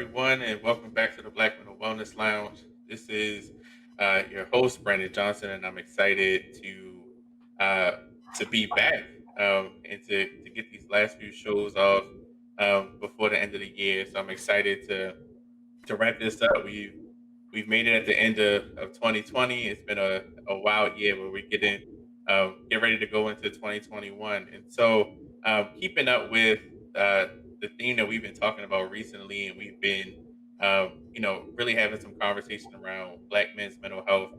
everyone, and welcome back to the Black Mental Wellness Lounge. This is your host, Brandon Johnson, and I'm excited uh, to be back and to get these last few shows off before the end of the year. So I'm excited to wrap this up. We've made it at the end of 2020. It's been a wild year where we're getting get ready to go into 2021. And so keeping up with the theme that we've been talking about recently, and we've been really having some conversation around Black men's mental health.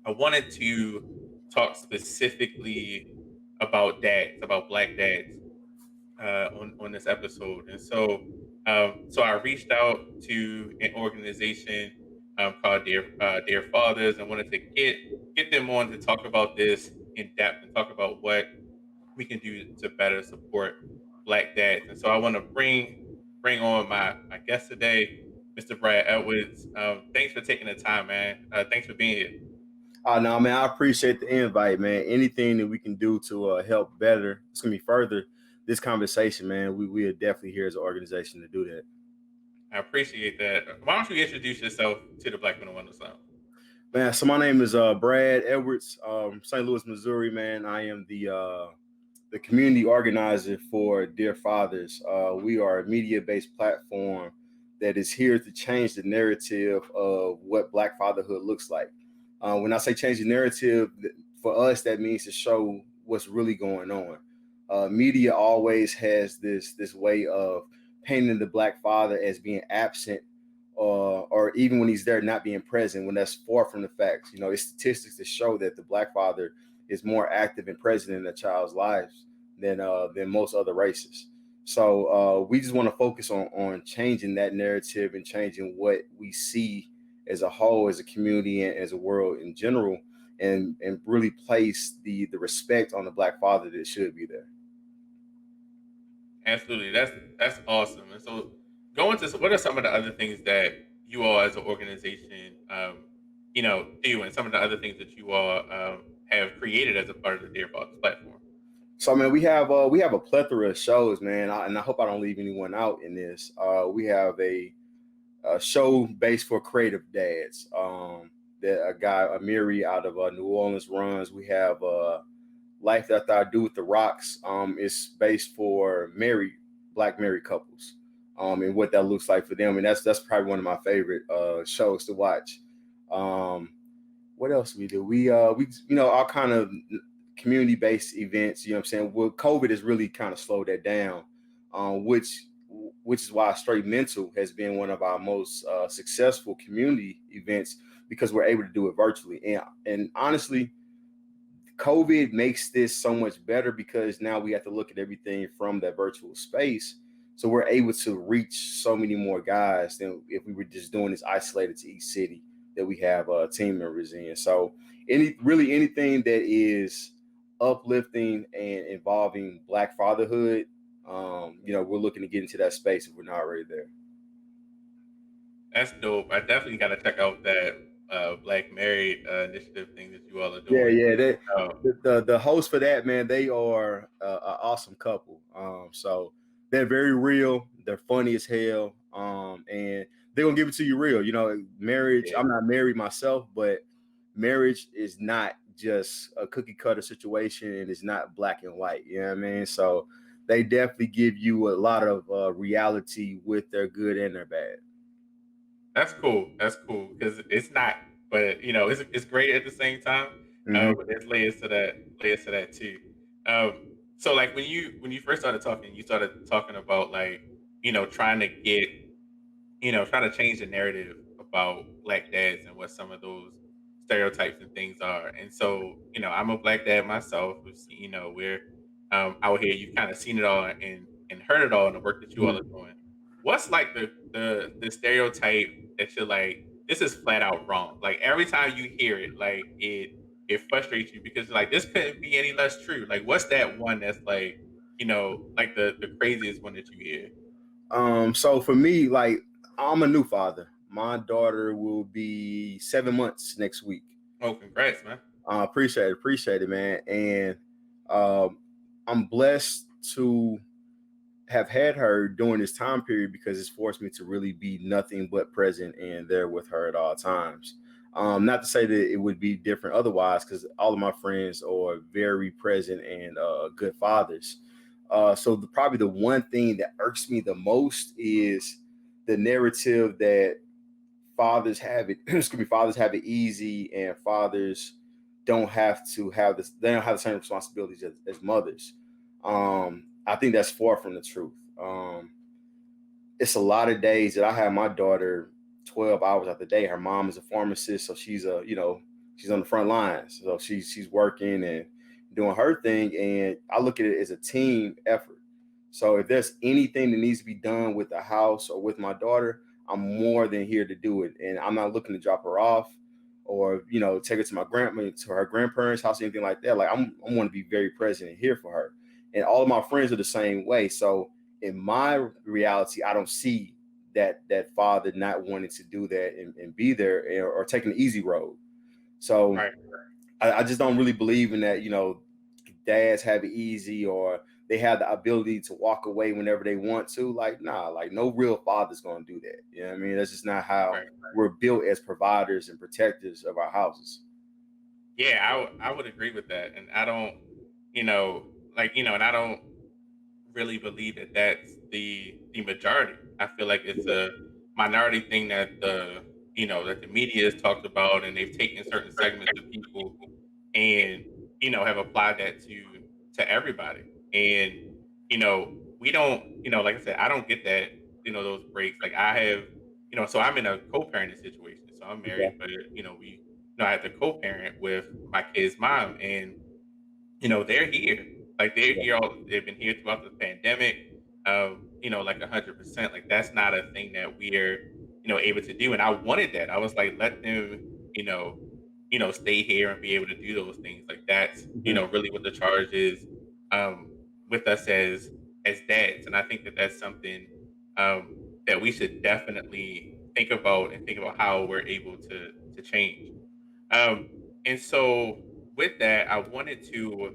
I wanted to talk specifically about dads, about Black dads on this episode. And so I reached out to an organization called Dear Fathers, and wanted to get them on to talk about this in depth and talk about what we can do to better support Black dads. And so I want to bring on my guest today, Mr. Brad Edwards. Thanks for taking the time, man. Thanks for being here. Oh no, man, I appreciate the invite, man. Anything that we can do to help better, it's gonna be further this conversation, man. We are definitely here as an organization to do that. I appreciate that. Why don't you introduce yourself to the Black Mental Wellness Lounge? Man, so my name is Brad Edwards, St. Louis, Missouri, man. I am the community organizer for Dear Fathers. We are a media-based platform that is here to change the narrative of what Black fatherhood looks like. When I say change the narrative, for us, that means to show what's really going on. Media always has this way of painting the Black father as being absent, or even when he's there, not being present, when that's far from the facts. You know, it's statistics that show that the Black father is more active and present in a child's lives than most other races. So we just want to focus on changing that narrative and changing what we see as a whole, as a community, and as a world in general, and really place the respect on the Black father that should be there. Absolutely, that's awesome. And so, going to what are some of the other things that you all as an organization, do, and some of the other things that you all have created as a part of the Dear Fathers platform? So, man, we have a plethora of shows, man, and I hope I don't leave anyone out in this. We have a show based for creative dads that a guy, Amiri, out of New Orleans runs. We have Life That I Do with the Rocks. It's based for Black married couples, and what that looks like for them. And that's probably one of my favorite shows to watch. What else we do? We all kind of community-based events. You know what I'm saying? Well, COVID has really kind of slowed that down, which is why Straight Mental has been one of our most successful community events, because we're able to do it virtually. And honestly, COVID makes this so much better because now we have to look at everything from that virtual space. So we're able to reach so many more guys than if we were just doing this isolated to each city that we have team members in. So anything that is uplifting and involving Black fatherhood, we're looking to get into that space if we're not already there. That's dope. I definitely got to check out that Black Married initiative thing that you all are Yeah, doing. yeah. Um, The host for that, man, they are an awesome couple. So they're very real. They're funny as hell. And they're gonna give it to you real. You know, marriage. yeah, I'm not married myself, but marriage is not just a cookie cutter situation, and it's not black and white. You know what I mean? So they definitely give you a lot of reality with their good and their bad. that's cool. That's cool because it's not, but it's great at the same time. Mm-hmm. But there's layers to that too. So like when you first started talking, you started talking about like trying to get trying to change the narrative about Black dads and what some of those stereotypes and things are. And so, I'm a Black dad myself. We're out here. You've kind of seen it all and heard it all in the work that you all are doing. What's like the stereotype that you're like, this is flat out wrong? Like every time you hear it, like it frustrates you because like this couldn't be any less true. Like what's that one that's like, like the craziest one that you hear? So for me, like, I'm a new father. My daughter will be 7 months next week. Oh, congrats, man. Appreciate it, man. And I'm blessed to have had her during this time period because it's forced me to really be nothing but present and there with her at all times. Not to say that it would be different otherwise, because all of my friends are very present and good fathers. Probably the one thing that irks me the most is the narrative that fathers have it excuse me, fathers have it easy, and fathers don't have to have this, they don't have the same responsibilities as mothers. I think that's far from the truth. It's a lot of days that I have my daughter 12 hours out the day. Her mom is a pharmacist, so she's she's on the front lines. So she's working and doing her thing, and I look at it as a team effort. So if there's anything that needs to be done with the house or with my daughter, I'm more than here to do it. And I'm not looking to drop her off or take her to to her grandparents' house, anything like that. Like I want to be very present and here for her. And all of my friends are the same way. So in my reality, I don't see that father not wanting to do that and be there, or taking the easy road. So Right. I just don't really believe in that. Dads have it easy, or they have the ability to walk away whenever they want to. Like, nah, like no real father's gonna do that. You know what I mean? That's just not how Right. we're built as providers and protectors of our houses. Yeah, I would agree with that, and I don't, and I don't really believe that that's the majority. I feel like it's Yeah. a minority thing that that the media has talked about, and they've taken certain segments of people and have applied that to everybody. And we don't, like I said, I don't get that, those breaks. Like I have, so I'm in a co-parenting situation. So I'm married, Okay. but I have to co-parent with my kid's mom, and they're here. Like they're Yeah. here. They've been here throughout the pandemic. Like 100%. Like that's not a thing that we're able to do. And I wanted that. I was like, let them, you know, stay here and be able to do those things. Like that's Mhm. really what the charge is um, with us as dads. And I think that that's something that we should definitely think about how we're able to change. Um, and so with that, I wanted to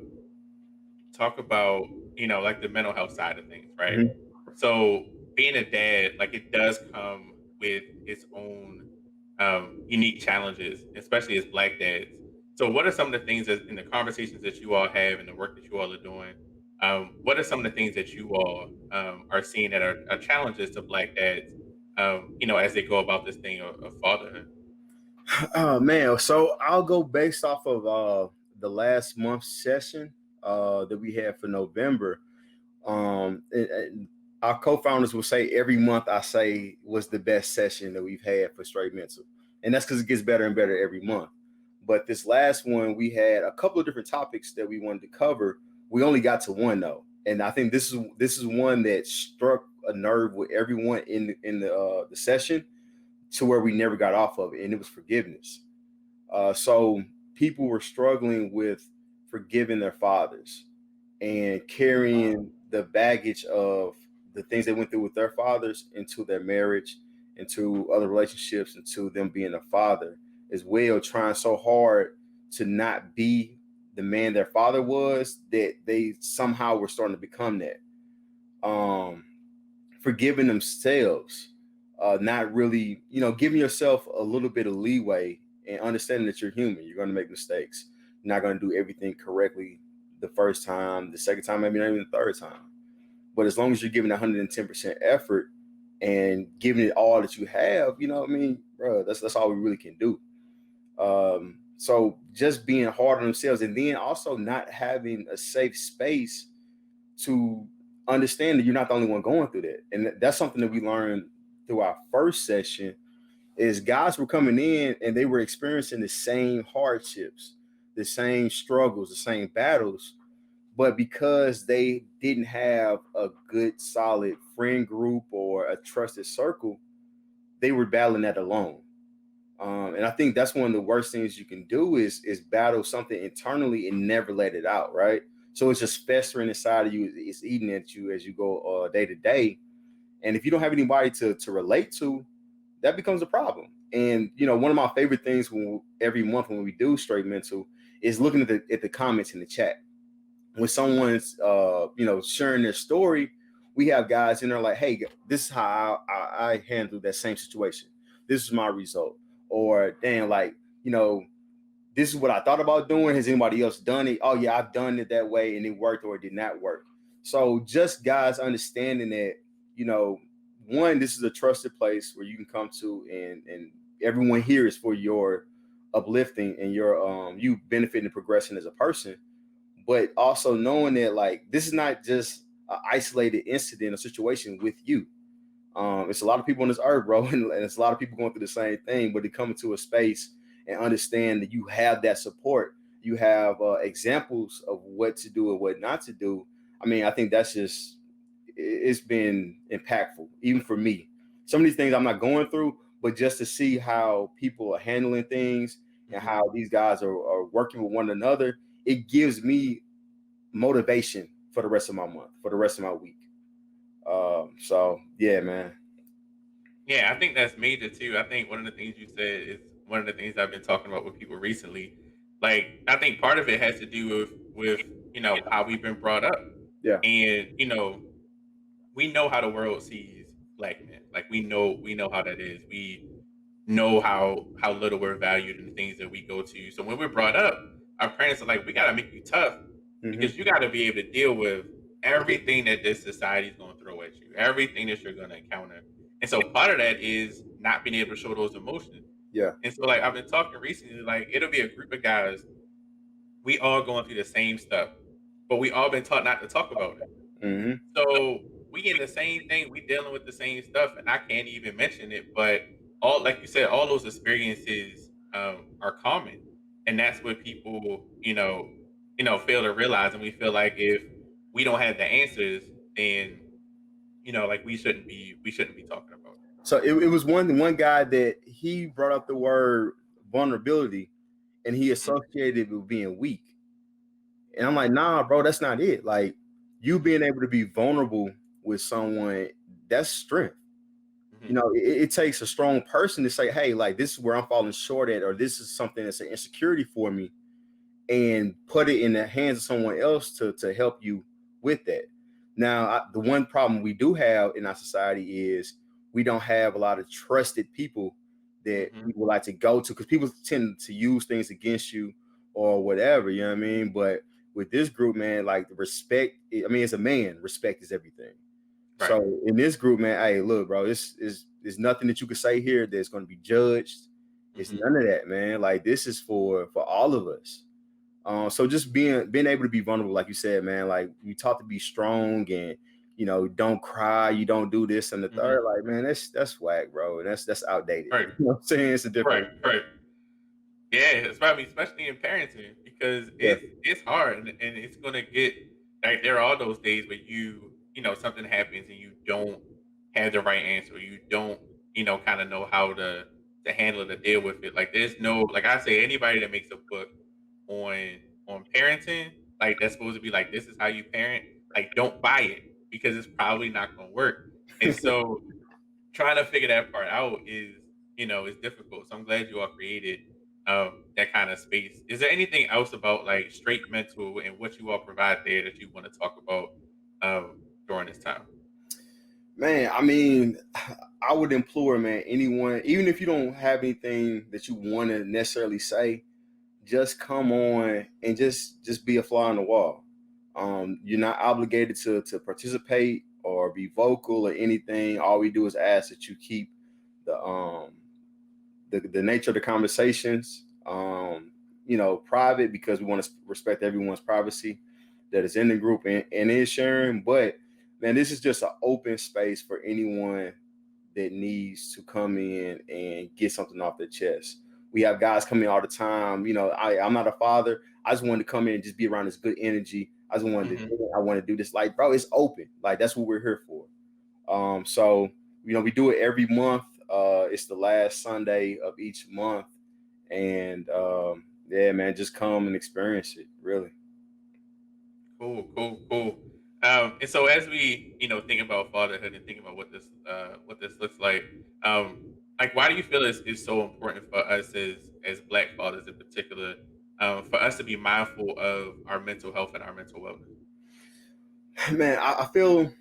talk about, like the mental health side of things, right? Mhm. So being a dad, like it does come with its own unique challenges, especially as black dads. So what are some of the things that in the conversations that you all have and the work that you all are doing? What are some of the things that you all are seeing that are challenges to black dads, as they go about this thing of fatherhood? Oh man, so I'll go based off of the last month's session that we had for November. And our co-founders will say every month I say was the best session that we've had for straight mental, and that's because it gets better and better every month. But this last one, we had a couple of different topics that we wanted to cover. We only got to one though, and I think this is one that struck a nerve with everyone in the session, to where we never got off of it, and it was forgiveness. So people were struggling with forgiving their fathers and carrying the baggage of the things they went through with their fathers into their marriage, into other relationships, into them being a father as well, trying so hard to not be the man their father was, that they somehow were starting to become that. Um, Forgiving themselves, not really, giving yourself a little bit of leeway and understanding that you're human. You're going to make mistakes. You're not going to do everything correctly the first time, the second time, maybe not even the third time. But as long as you're giving 110% effort and giving it all that you have, what I mean, bro, that's all we really can do. So just being hard on themselves, and then also not having a safe space to understand that you're not the only one going through that. And that's something that we learned through our first session, is guys were coming in and they were experiencing the same hardships, the same struggles, the same battles, but because they didn't have a good solid friend group or a trusted circle, they were battling that alone. And I think that's one of the worst things you can do is battle something internally and never let it out, right? So it's just festering inside of you. It's eating at you as you go day to day. And if you don't have anybody to relate to, that becomes a problem. And one of my favorite things every month when we do straight mental is looking at the comments in the chat. When someone's sharing their story, we have guys in there like, hey, this is how I handled that same situation. This is my result. Or damn, like, you know, this is what I thought about doing. Has anybody else done it? Oh yeah, I've done it that way and it worked or it did not work. So just guys understanding that, you know, one, this is a trusted place where you can come to, and everyone here is for your uplifting and your you benefiting and progressing as a person, but also knowing that like this is not just an isolated incident or situation with you. It's a lot of people on this earth, bro, and it's a lot of people going through the same thing. But to come into a space and understand that you have that support, you have examples of what to do and what not to do. I mean, I think that's just it's been impactful, even for me. Some of these things I'm not going through, but just to see how people are handling things and Hmm. how these guys are working with one another, it gives me motivation for the rest of my month, for the rest of my week. So yeah, man. Yeah, I think that's major too. I think one of the things you said is one of the things I've been talking about with people recently. Like, I think part of it has to do with how we've been brought up, Yeah. and we know how the world sees black men. Like, we know how that is. We know how little we're valued in the things that we go to. So when we're brought up, our parents are like, we got to make you tough Hmm. because you got to be able to deal with everything that this society is going to throw at you, everything that you're going to encounter. And so part of that is not being able to show those emotions. Yeah. And so, like, I've been talking recently, like, it'll be a group of guys, we all going through the same stuff, but we all been taught not to talk about it. Hmm. So we in the same thing, we dealing with the same stuff, and I can't even mention it. But all, like you said, all those experiences are common, and that's what people, fail to realize. And we feel like if we don't have the answers, then like we shouldn't be talking about it. So it was one guy that he brought up the word vulnerability, and he Hmm. associated it with being weak. And I'm like, nah, bro, that's not it. Like you Hmm. being able to be vulnerable with someone, that's strength. You Hmm. know, it takes a strong person to say, hey, like this is where I'm falling short at, or this is something that's an insecurity for me, and put it in the hands of someone else to help you with that. Now, the one problem we do have in our society is we don't have a lot of trusted people that Hmm. we would like to go to, because people tend to use things against you or whatever. You know what I mean? But with this group, man, like the respect. I mean, as a man, respect is everything. Right. So in this group, man, hey, look, bro, this is there's nothing that you can say here that's going to be judged. It's Hmm. none of that, man. Like this is for all of us. So just being able to be vulnerable, like you said, man, like you taught to be strong and don't cry, you don't do this and the Hmm. third. Like, man, that's whack, bro. That's outdated. Right. You know what I'm saying? It's a Right. different. Right. Yeah, especially in parenting, because Yeah. it's hard, and it's gonna get, like, there are all those days where something happens and you don't have the right answer, you don't kind of know how to handle it, to deal with it. Like, there's no, like I say, anybody that makes a book on parenting, like, that's supposed to be like, this is how you parent, like, don't buy it, because it's probably not gonna work. And so trying to figure that part out is difficult. So I'm glad you all created that kind of space. Is there anything else about, like, straight mental and what you all provide there that you want to talk about during this time? Man, I mean, I would implore, man, anyone, even if you don't have anything that you want to necessarily say, just come on and just be a fly on the wall. You're not obligated to participate or be vocal or anything. All we do is ask that you keep the the nature of the conversations private, because we want to respect everyone's privacy that is in the group and is sharing. But man, this is just an open space for anyone that needs to come in and get something off their chest. We have guys coming all the time. I'm not a father. I just wanted to come in and just be around this good energy. I just wanted to Hmm. do it. I want to do this. Like, bro, it's open. Like, that's what we're here for. So we do it every month. It's the last Sunday of each month, and yeah, man, just come and experience it. Really. Cool, cool, cool. And so as we think about fatherhood and think about what this looks like, why do you feel it's so important for us as Black fathers in particular, for us to be mindful of our mental health and our mental wellness? Man, I feel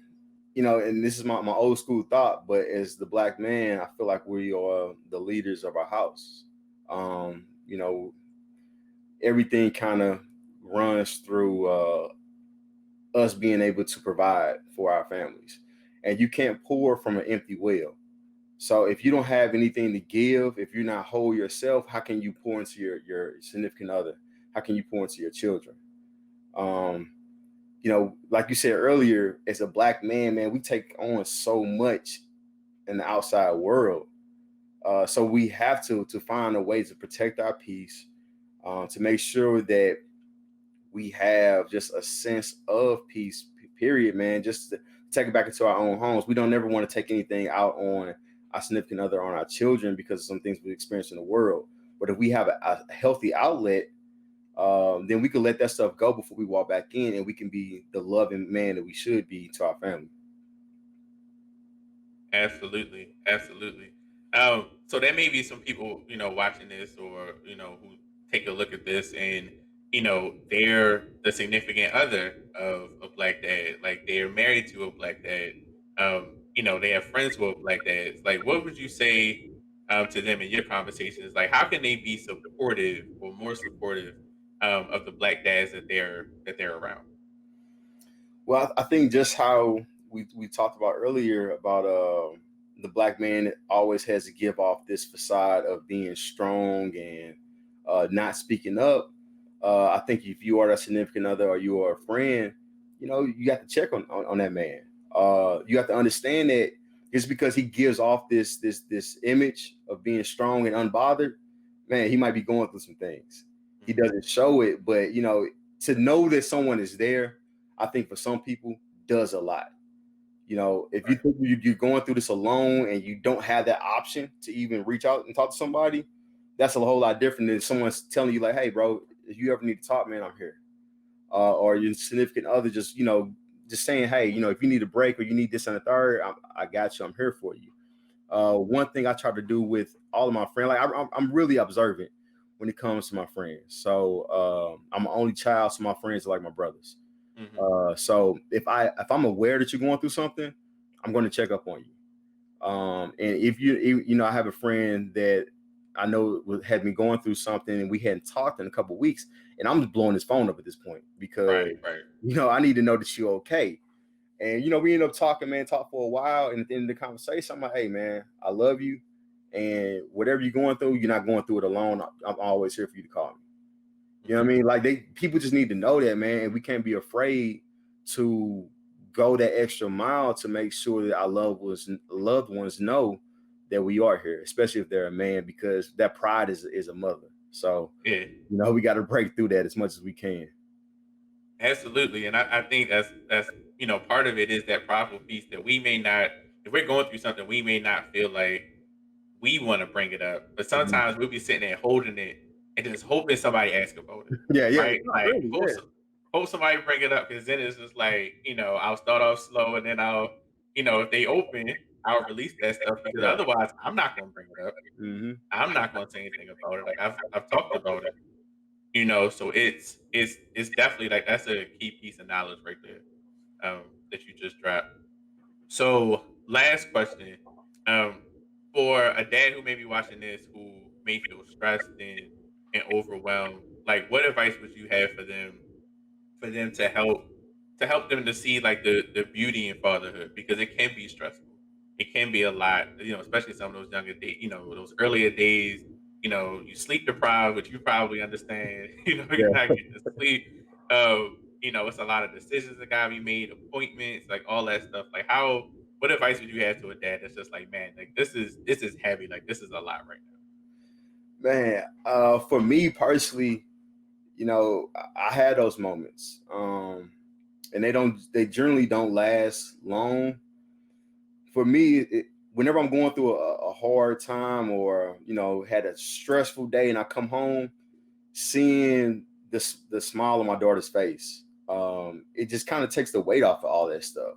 and this is my old school thought, but as the black man, I feel like we are the leaders of our house. You know, everything kind of runs through us being able to provide for our families, and you can't pour from an empty well. So if you don't have anything to give, if you're not whole yourself, how can you pour into your significant other? How can you pour into your children? Um, like you said earlier, as a black man, man, we take on so much in the outside world. So we have to find a way to protect our peace, to make sure that we have just a sense of peace. Period, man. Just to take it back into our own homes. We don't never want to take anything out on our significant other, on our children, because of some things we experience in the world. But if we have a healthy outlet, then we can let that stuff go before we walk back in, and we can be the loving man that we should be to our family. Absolutely, absolutely. So there may be some people, watching this, or who take a look at this, and they're the significant other of a black dad. Like, they're married to a black dad. They have friends with black dads. Like, what would you say to them in your conversations? Like, how can they be supportive, or more supportive, of the black dads that they're around? Well, I think just how we talked about earlier about the black man always has to give off this facade of being strong and not speaking up. I think if you are a significant other or you are a friend, you got to check on that man. You have to understand that just because he gives off this image of being strong and unbothered, man, he might be going through some things. He Mhm. doesn't show it, but to know that someone is there, I think for some people does a lot. If you Right. think you're going through this alone and you don't have that option to even reach out and talk to somebody, that's a whole lot different than someone's telling you like, "Hey, bro, if you ever need to talk, man, I'm here." Or your significant other just saying, "Hey, if you need a break or you need this and a third, I got you. I'm here for you." One thing I try to do with all of my friends, like I'm really observant when it comes to my friends. So I'm an only child, so my friends are like my brothers. Hmm. So if I'm aware that you're going through something, I'm going to check up on you. And if I have a friend that I know had been going through something and we hadn't talked in a couple of weeks, and I'm just blowing his phone up at this point because Right. Right. I need to know that you're okay. And we end up talking, man, talk for a while, and at the end of the conversation, I'm like, "Hey, man, I love you, and whatever you're going through, you're not going through it alone. I'm always here for you to call me." You know what I Hmm. mean? Like people just need to know that, man, and we can't be afraid to go that extra mile to make sure that our loved ones know that we are here, especially if they're a man, because that pride is a mother. So Yeah. we got to break through that as much as we can. Absolutely, and I think that's part of it is that prideful piece that we may not, if we're going through something, we may not feel like we want to bring it up, but Mhm. sometimes we'll be sitting there holding it and just hoping somebody asks about it, Yeah, yeah, right? not Like, really, hope yeah, so- hope somebody bring it up, because then it's just like, I'll start off slow, and then if they open, I'll release that stuff, because yeah. otherwise I'm not going to bring it up. Hmm. I'm not going to say anything about it. Like, I've talked about it. So it's definitely, like, that's a key piece of knowledge right there, that you just dropped. So, last question, um, for a dad who may be watching this, who may feel stressed and overwhelmed, like, what advice would you have for them to help them to see, like, the beauty in fatherhood, because it can be stressful. It can be a lot, especially some of those younger days, those earlier days. You sleep deprived, which you probably understand. You're Yeah, not getting to sleep. It's a lot of decisions that gotta be made, appointments, like all that stuff. Like, what advice would you have to a dad that's just like, man, like, this is heavy, like, this is a lot right man. For me personally, I had those moments, and they generally don't last long. For me, whenever I'm going through a hard time or had a stressful day and I come home, seeing the smile on my daughter's face, it just kind of takes the weight off of all that stuff.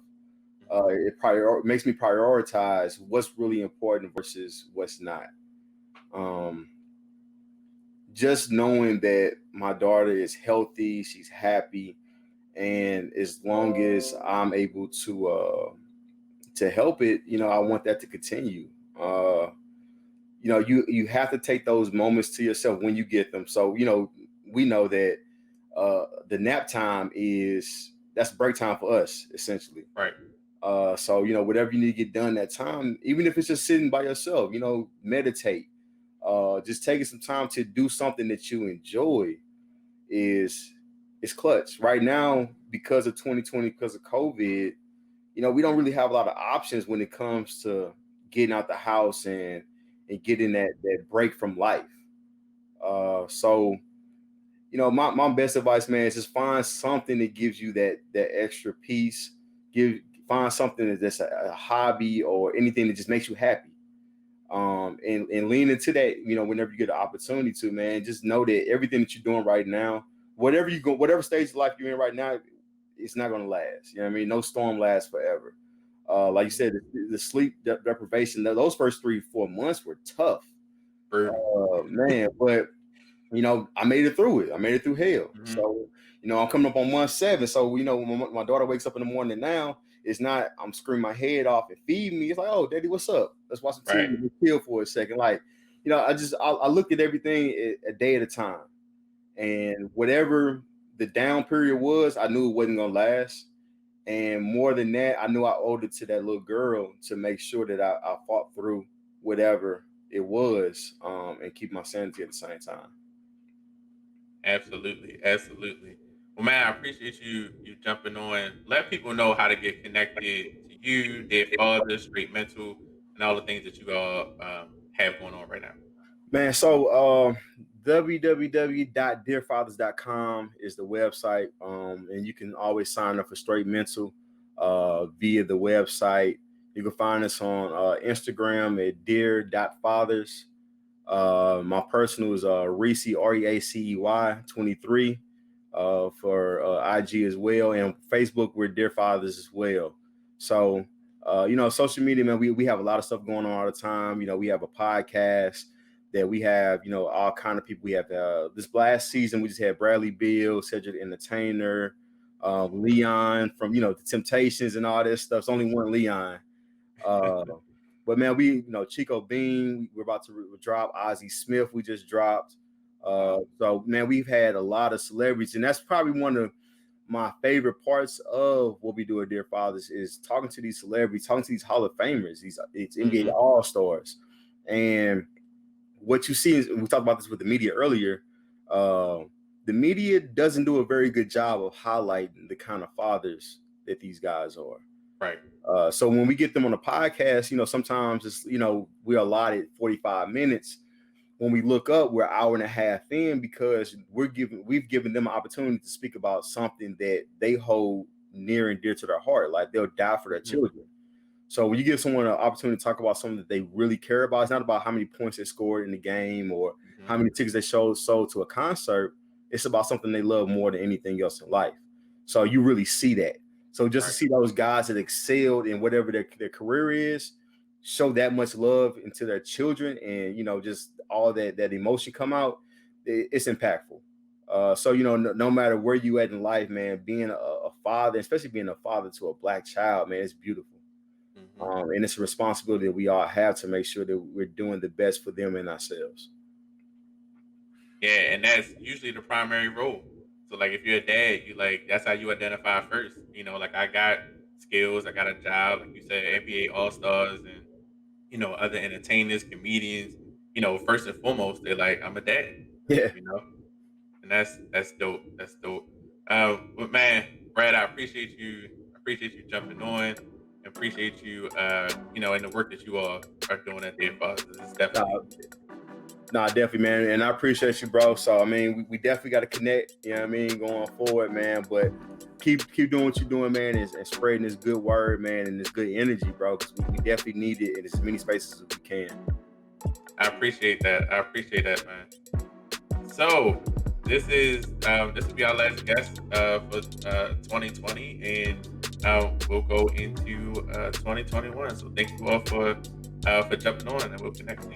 now. It makes me prioritize what's really important versus what's not. Um, just knowing that my daughter is healthy, she's happy, and as long as I'm able to to help it, I want that to continue. You have to take those moments to yourself when you get them. So, we know that the nap time that's break time for us, essentially. Right. So, whatever you need to get done that time, even if it's just sitting by yourself, meditate. Just taking some time to do something that you enjoy is clutch. Right now, because of 2020, because of COVID, we don't really have a lot of options when it comes to getting out the house and getting that break from life. So, my best advice, man, is just find something that gives you that extra peace. Find something that's a hobby or anything that just makes you happy. And lean into that, whenever you get the opportunity to, man. Just know that everything that you're doing right now, whatever stage of life you're in right now, it's not gonna last. You know what I mean? No storm lasts forever. Like you said, the sleep deprivation, those first 3-4 months were tough. Brutal. Man, but I made it through it. I made it through hell. Mm-hmm. So, I'm coming up on month 7. So, when my daughter wakes up in the morning now, it's not I'm screaming my head off and feed me. It's like, oh, daddy, what's up? Let's watch some TV Right. and chill for a second. Like, I looked at everything a day at a time. And whatever the down period was, I knew it wasn't gonna last. And more than that, I knew I owed it to that little girl to make sure that I fought through whatever it was, and keep my sanity at the same time. Absolutely, absolutely. Well, man, I appreciate you jumping on. Let people know how to get connected to you, their father, straight mental, and all the things that you all have going on right now. Man, so www.dearfathers.com is the website. And you can always sign up for Straight Mental via the website. You can find us on Instagram at dear.fathers. My personal is Reese, REACEY 23 for IG as well. And Facebook, we're Dear Fathers as well. So, social media, man, we have a lot of stuff going on all the time. We have a podcast that we have, all kind of people. We have this last season, we just had Bradley Beal, Cedric the Entertainer, Leon from, the Temptations and all this stuff. It's only one Leon. But man, Chico Bean, we're about to drop. Ozzie Smith, we just dropped. So man, we've had a lot of celebrities, and that's probably one of my favorite parts of what we do at Dear Fathers is talking to these celebrities, talking to these Hall of Famers, it's NBA Mhm. All Stars. And what you see is, we talked about this with the media earlier. The media doesn't do a very good job of highlighting the kind of fathers that these guys are. Right. So when we get them on a podcast, sometimes it's, we're allotted 45 minutes. When we look up, we're an hour and a half in because we've given them an opportunity to speak about something that they hold near and dear to their heart. Like they'll die for their Mhm. children. So when you give someone an opportunity to talk about something that they really care about, it's not about how many points they scored in the game or how Mhm. many tickets they sold to a concert. It's about something they love more than anything else in life. So you really see that. So just to Right. see those guys that excelled in whatever their career is, show that much love into their children, and just all that emotion come out, it's impactful. So no matter where you at in life, man, being a father, especially being a father to a Black child, man, it's beautiful. Mhm. And it's a responsibility that we all have to make sure that we're doing the best for them and ourselves. Yeah, and that's usually the primary role. So like if you're a dad, you like that's how you identify first. Like I got skills, I got a job, like you said, NBA All Stars and other entertainers, comedians. First and foremost, they're like, I'm a dad. Yeah. You know, and that's dope. That's dope. But man, Brad, I appreciate you. I appreciate you jumping on. And appreciate you. And the work that you all are doing at Dear Fathers. It's definitely Nah, nah, definitely, man. And I appreciate you, bro. So I mean, we definitely got to connect. You know what I mean, going forward, man. But keep doing what you're doing, man, and spreading this good word, man, and this good energy, bro. Because we definitely need it in as many spaces as we can. I appreciate that. I appreciate that, man. So this will be our last guest for 2020, and we'll go into 2021. So thank you all for jumping on, and we'll connect soon.